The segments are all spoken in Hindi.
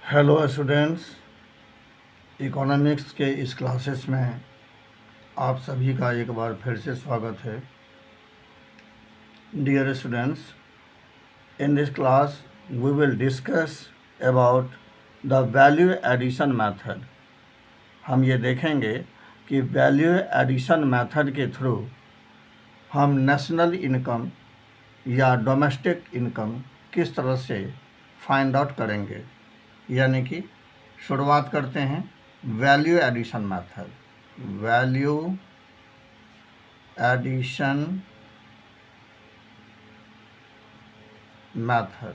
हेलो स्टूडेंट्स, इकोनॉमिक्स के इस क्लासेस में आप सभी का एक बार फिर से स्वागत है। Dear students, in this class we will discuss about the value addition method. हम ये देखेंगे कि वैल्यू एडिशन मेथड के थ्रू हम नेशनल इनकम या डोमेस्टिक इनकम किस तरह से फाइंड आउट करेंगे। यानी कि शुरुआत करते हैं value addition method. Value addition method.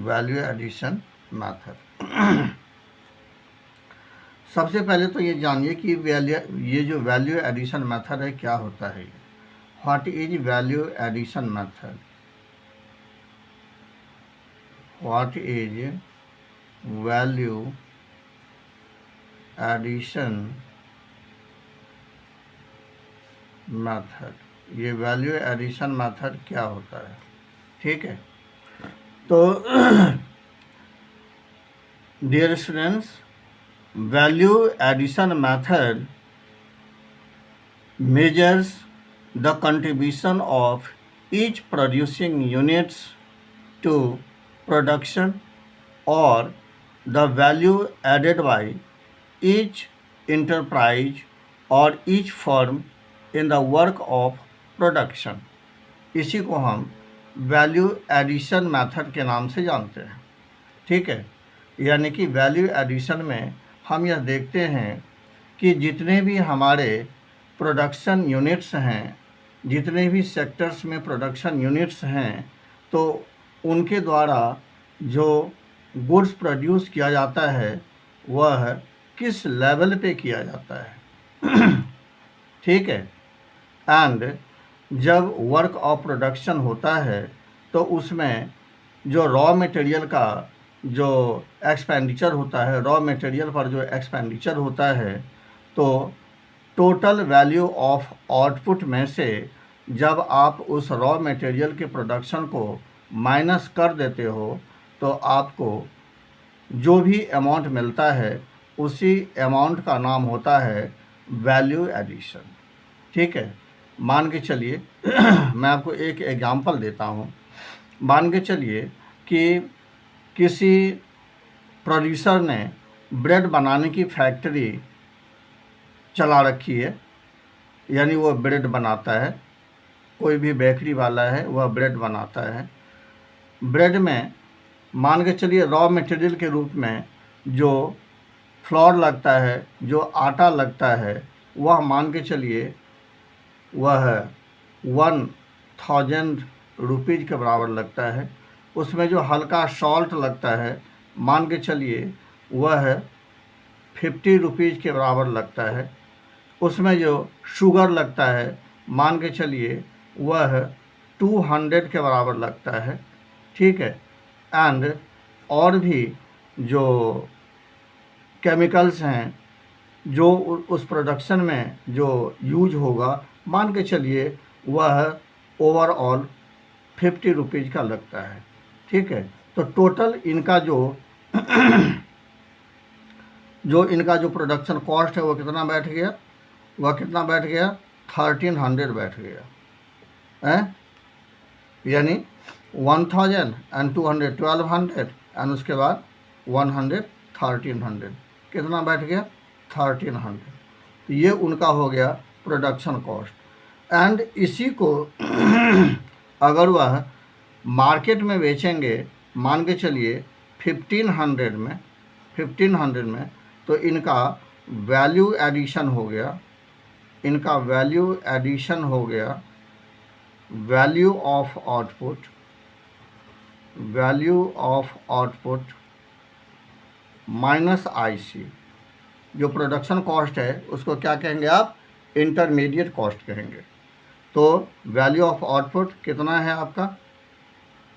Value addition method सबसे पहले तो ये जानिए कि ये जो वैल्यू एडिशन मेथड है क्या होता है। What is value addition method? What is value addition method? ये वैल्यू एडिशन मेथड क्या होता है? ठीक है, तो dear students, value addition method measures the contribution of each producing units to production or the value added by each enterprise or each firm in the work of production। इसी को हम वैल्यू एडिशन मेथड के नाम से जानते हैं। ठीक है, यानी कि वैल्यू एडिशन में हम यह देखते हैं कि जितने भी हमारे प्रोडक्शन यूनिट्स हैं, जितने भी सेक्टर्स में प्रोडक्शन यूनिट्स हैं, तो उनके द्वारा जो गुड्स प्रोड्यूस किया जाता है वह किस लेवल पे किया जाता है। ठीक है, एंड जब वर्क ऑफ प्रोडक्शन होता है तो उसमें जो रॉ मटेरियल का जो एक्सपेंडिचर होता है, रॉ मटेरियल पर जो एक्सपेंडिचर होता है, तो टोटल वैल्यू ऑफ आउटपुट में से जब आप उस रॉ मटेरियल के प्रोडक्शन को माइनस कर देते हो तो आपको जो भी अमाउंट मिलता है उसी अमाउंट का नाम होता है वैल्यू एडिशन। ठीक है, मान के चलिए मैं आपको एक एग्जांपल देता हूँ। मान के चलिए कि किसी प्रोड्यूसर ने ब्रेड बनाने की फैक्ट्री चला रखी है, यानी वो ब्रेड बनाता है। कोई भी बेकरी वाला है वह ब्रेड बनाता है। ब्रेड में मान के चलिए रॉ मटेरियल के रूप में जो फ्लोर लगता है, जो आटा लगता है, वह मान के चलिए वह 1000 रुपीज़ के बराबर लगता है। उसमें जो हल्का सॉल्ट लगता है मान के चलिए वह 50 रुपीज़ के बराबर लगता है। उसमें जो शुगर लगता है मान के चलिए वह 200 के बराबर लगता है। ठीक है, एंड और भी जो केमिकल्स हैं जो उस प्रोडक्शन में जो यूज होगा मान के चलिए वह ओवरऑल 50 रुपीज़ का लगता है। ठीक है, तो टोटल इनका इनका जो प्रोडक्शन कॉस्ट है वो कितना बैठ गया? वह कितना बैठ गया? 1300 बैठ गया है, यानी 1000 एंड 200 1200 एंड उसके बाद 100 1300 कितना बैठ गया? 1300। तो ये उनका हो गया प्रोडक्शन कॉस्ट। एंड इसी को अगर वह मार्केट में बेचेंगे मान के चलिए 1500 में, तो इनका वैल्यू एडिशन हो गया। इनका वैल्यू एडिशन हो गया value of output minus IC. जो प्रोडक्शन कॉस्ट है उसको क्या कहेंगे आप? इंटरमीडिएट कॉस्ट कहेंगे। तो वैल्यू ऑफ आउटपुट कितना है आपका?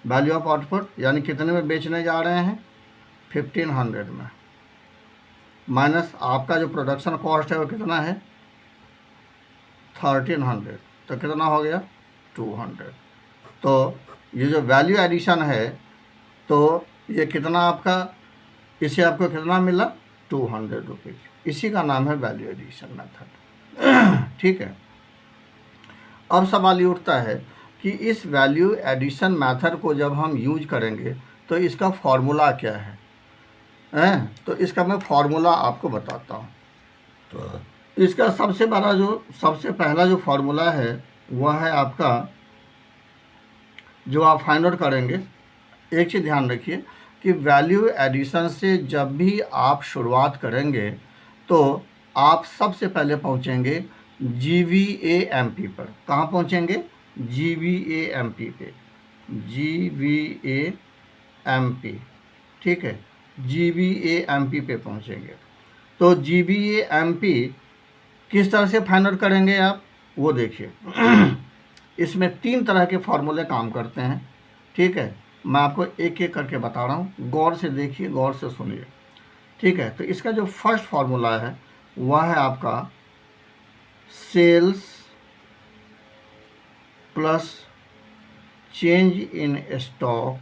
वैल्यू ऑफ आउटपुट यानी कितने में बेचने जा रहे हैं? 1500 में, माइनस आपका जो प्रोडक्शन कॉस्ट है वो कितना है? 1300, तो कितना हो गया? 200। तो ये जो वैल्यू एडिशन है तो ये कितना आपका, इसे आपको कितना मिला, 200 रुपीज़। इसी का नाम है वैल्यू एडिशन मेथड। ठीक है। अब सवाल ये उठता है कि इस वैल्यू एडिशन मेथड को जब हम यूज करेंगे तो इसका फॉर्मूला क्या है, हैं? तो इसका मैं फॉर्मूला आपको बताता हूँ। तो इसका सबसे पहला जो फॉर्मूला है वह है आपका, जो आप फाइंड आउट करेंगे। एक चीज़ ध्यान रखिए कि वैल्यू एडिशन से जब भी आप शुरुआत करेंगे तो आप सबसे पहले पहुंचेंगे GVA-MP पर। कहाँ पहुंचेंगे? GVA-MP पे, GVA-MP। ठीक है, GVA-MP पे पहुंचेंगे। तो GVA-MP किस तरह से फाइंड आउट करेंगे आप, वो देखिए। इसमें 3 तरह के फॉर्मूले काम करते हैं। ठीक है, मैं आपको एक एक करके बता रहा हूँ, गौर से देखिए, गौर से सुनिए। ठीक है, तो इसका जो फर्स्ट फॉर्मूला है वह है आपका sales plus change in stock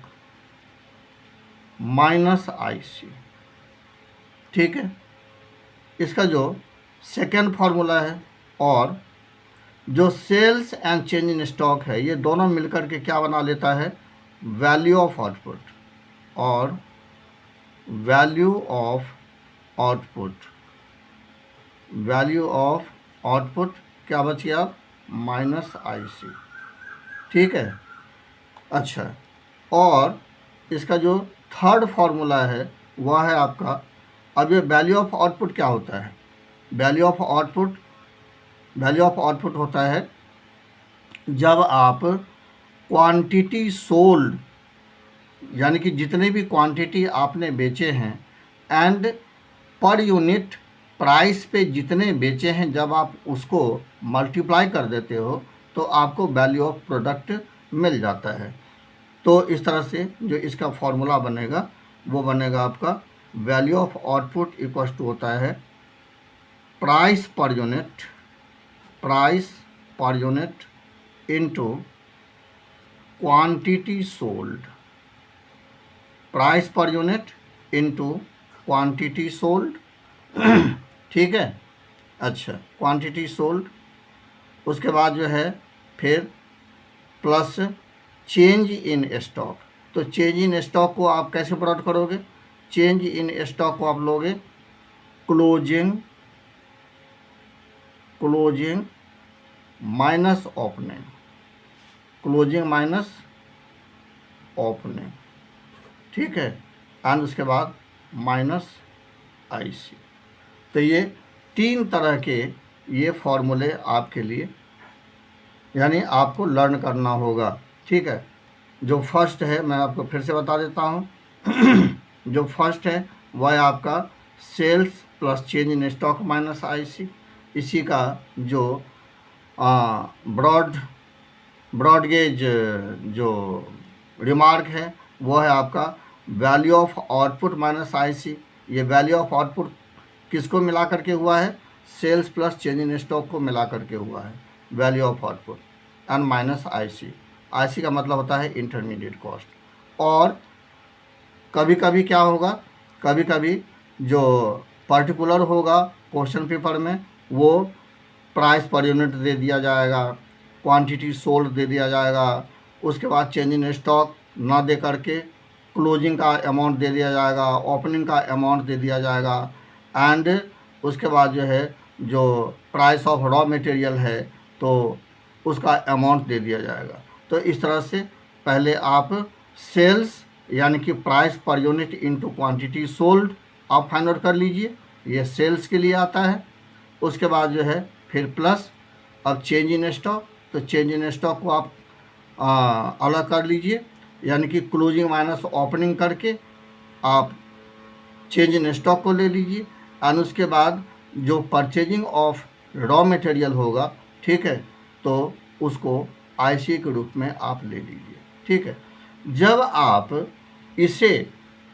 minus IC। ठीक है, इसका जो सेकेंड फार्मूला है, और जो sales and change in stock है, ये दोनों मिलकर के क्या बना लेता है, वैल्यू ऑफ आउटपुट। और value of output, value of output क्या बच गया, माइनस IC। ठीक है। अच्छा, और इसका जो थर्ड फार्मूला है वह है आपका, अब ये वैल्यू ऑफ आउटपुट क्या होता है, वैल्यू ऑफ आउटपुट होता है जब आप क्वांटिटी सोल्ड, यानी कि जितने भी क्वांटिटी आपने बेचे हैं, एंड पर यूनिट प्राइस पे जितने बेचे हैं, जब आप उसको मल्टीप्लाई कर देते हो तो आपको वैल्यू ऑफ प्रोडक्ट मिल जाता है। तो इस तरह से जो इसका फॉर्मूला बनेगा वो बनेगा आपका value of output equal to होता है price per unit into quantity sold, price per unit into quantity sold. ठीक है। अच्छा, क्वांटिटी सोल्ड, उसके बाद जो है फिर प्लस चेंज इन स्टॉक। तो चेंज इन स्टॉक को आप कैसे प्लॉट करोगे, चेंज इन स्टॉक को आप लोगे closing minus opening, closing minus opening. ठीक है, एंड उसके बाद माइनस IC। तो ये 3 तरह के ये फॉर्मूले आपके लिए, यानी आपको लर्न करना होगा। ठीक है, जो फर्स्ट है मैं आपको फिर से बता देता हूँ। जो फर्स्ट है वह है आपका sales plus change in stock minus IC। इसी का जो ब्रॉड गेज जो रिमार्क है वो है आपका value of output minus IC। ये वैल्यू ऑफ आउटपुट किसको मिला करके हुआ है, sales plus change in stock को मिला करके हुआ है value of output, and minus IC का मतलब होता है इंटरमीडिएट कॉस्ट। और कभी कभी क्या होगा, कभी कभी जो पर्टिकुलर होगा क्वेश्चन पेपर में, वो प्राइस पर यूनिट दे दिया जाएगा, क्वांटिटी सोल्ड दे दिया जाएगा, उसके बाद चेंज इन स्टॉक ना दे करके क्लोजिंग का अमाउंट दे दिया जाएगा, ओपनिंग का अमाउंट दे दिया जाएगा, एंड उसके बाद जो है जो प्राइस ऑफ रॉ मटेरियल है तो उसका अमाउंट दे दिया जाएगा। तो इस तरह से पहले आप सेल्स यानी कि price per unit into quantity sold आप फाइंड आउट कर लीजिए, ये सेल्स के लिए आता है। उसके बाद जो है फिर प्लस अब चेंज इन स्टॉक, तो चेंज इन स्टॉक को आप अलग कर लीजिए, यानी कि क्लोजिंग माइनस ओपनिंग करके आप चेंज इन स्टॉक को ले लीजिए, और उसके बाद जो परचेजिंग ऑफ रॉ मटेरियल होगा, ठीक है, तो उसको IC के रूप में आप ले लीजिए। ठीक है, जब आप इसे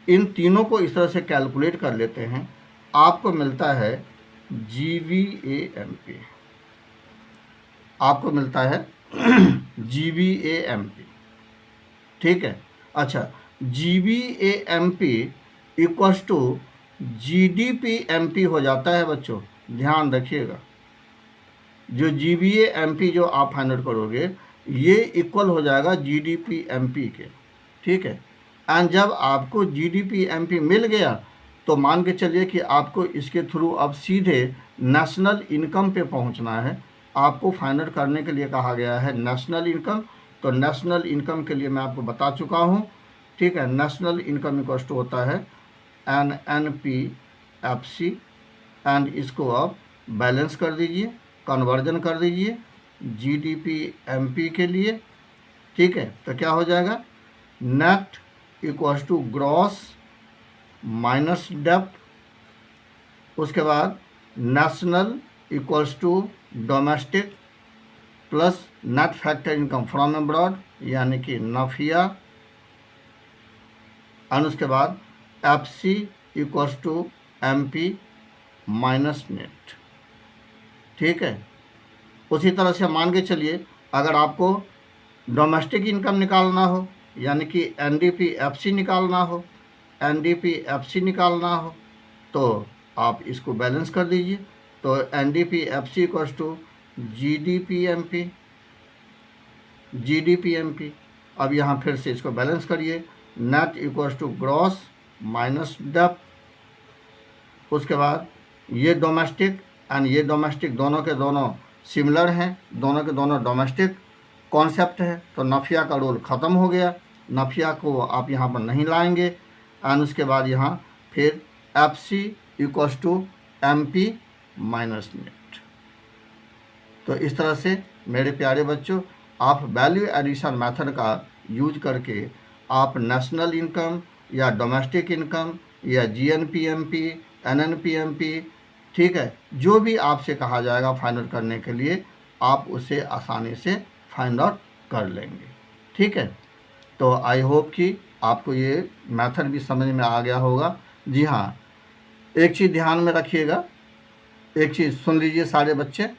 इन तीनों को इस तरह से कैलकुलेट कर लेते हैं, आपको मिलता है GVA-MP, आपको मिलता है GVA-MP। ठीक है। अच्छा, GVAMP इक्वल्स टू GDPMP हो जाता है बच्चों, ध्यान रखिएगा। जो GVAMP जो आप फाइंड आउट करोगे ये इक्वल हो जाएगा GDPMP के, ठीक है। एंड जब आपको GDPMP मिल गया तो मान के चलिए कि आपको इसके थ्रू अब सीधे नेशनल इनकम पे पहुंचना है। आपको फाइंड आउट करने के लिए कहा गया है नेशनल इनकम। तो नेशनल इनकम के लिए मैं आपको बता चुका हूँ, ठीक है। नेशनल इनकम इक्वल्स टू होता है NNPFC एंड इसको आप बैलेंस कर दीजिए, कन्वर्जन कर दीजिए GDPMP के लिए, ठीक है। तो क्या हो जाएगा, net equals to gross minus depth, उसके बाद national equals to domestic plus net factor income from abroad यानी कि नफिया, और उसके बाद FC equals to MP minus net, ठीक है। उसी तरह से मान के चलिए अगर आपको डोमेस्टिक इनकम निकालना हो यानी कि NDPFC निकालना हो, NDPFC निकालना हो तो आप इसको बैलेंस कर दीजिए। तो NDPFC इक्वल्स टू GDPMP। अब यहाँ फिर से इसको बैलेंस करिए, net equals to gross minus depth, उसके बाद ये डोमेस्टिक एंड ये डोमेस्टिक दोनों के दोनों सिमिलर हैं, दोनों के दोनों डोमेस्टिक कॉन्सेप्ट है। तो नफिया का रोल ख़त्म हो गया, नफिया को आप यहाँ पर नहीं लाएंगे। एंड उसके बाद यहाँ फिर FC equals to MP minus net. तो इस तरह से मेरे प्यारे बच्चों आप वैल्यू एडिशन मेथड का यूज करके आप नेशनल इनकम या डोमेस्टिक इनकम या GNPMP, NNPMP, ठीक है, जो भी आपसे कहा जाएगा फाइंड आउट करने के लिए आप उसे आसानी से फाइंड आउट कर लेंगे, ठीक है। तो आई होप कि आपको ये मेथड भी समझ में आ गया होगा। जी हाँ, एक चीज़ ध्यान में रखिएगा, एक चीज़ सुन लीजिए सारे बच्चे।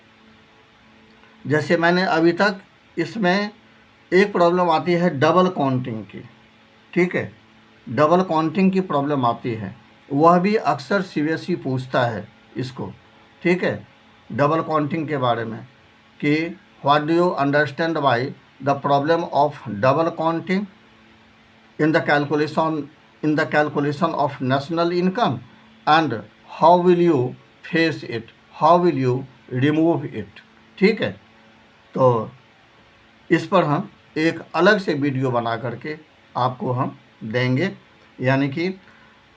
जैसे मैंने अभी तक इसमें एक प्रॉब्लम आती है डबल काउंटिंग की, ठीक है, डबल काउंटिंग की प्रॉब्लम आती है, वह भी अक्सर CBSE पूछता है इसको, ठीक है, डबल काउंटिंग के बारे में कि what do you understand by the problem of double counting in the calculation of national income and how will you face it, how will you remove it, ठीक है। तो इस पर हम एक अलग से वीडियो बना करके आपको हम देंगे, यानी कि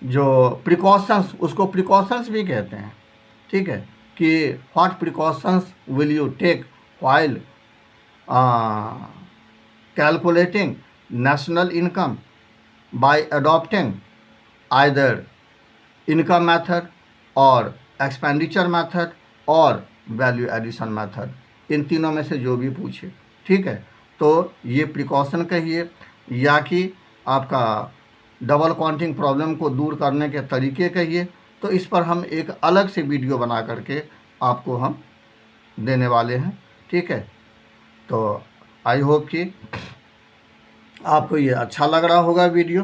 जो प्रिकॉशंस, उसको प्रिकॉशंस भी कहते हैं, ठीक है, कि what precautions will you take while calculating national income by adopting either income method और एक्सपेंडिचर मेथड और वैल्यू एडिशन मेथड, इन तीनों में से जो भी पूछे, ठीक है। तो ये प्रिकॉशन कहिए या कि आपका डबल काउंटिंग प्रॉब्लम को दूर करने के तरीके कहिए, तो इस पर हम एक अलग से वीडियो बना करके आपको हम देने वाले हैं, ठीक है। तो आई होप कि आपको ये अच्छा लग रहा होगा वीडियो,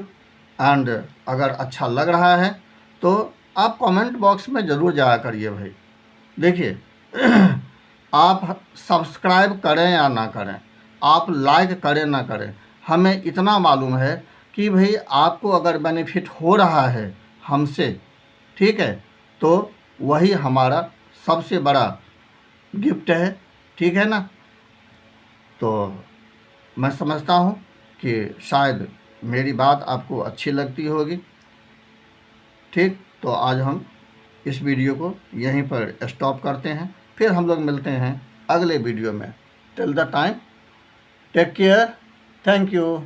एंड अगर अच्छा लग रहा है तो आप कमेंट बॉक्स में ज़रूर जाया करिए भाई। देखिए आप सब्सक्राइब करें या ना करें, आप लाइक करें ना करें, हमें इतना मालूम है कि भाई आपको अगर बेनिफिट हो रहा है हमसे, ठीक है, तो वही हमारा सबसे बड़ा गिफ्ट है, ठीक है ना। तो मैं समझता हूँ कि शायद मेरी बात आपको अच्छी लगती होगी, ठीक। तो आज हम इस वीडियो को यहीं पर स्टॉप करते हैं, फिर हम लोग मिलते हैं अगले वीडियो में। Till the time take care, thank you.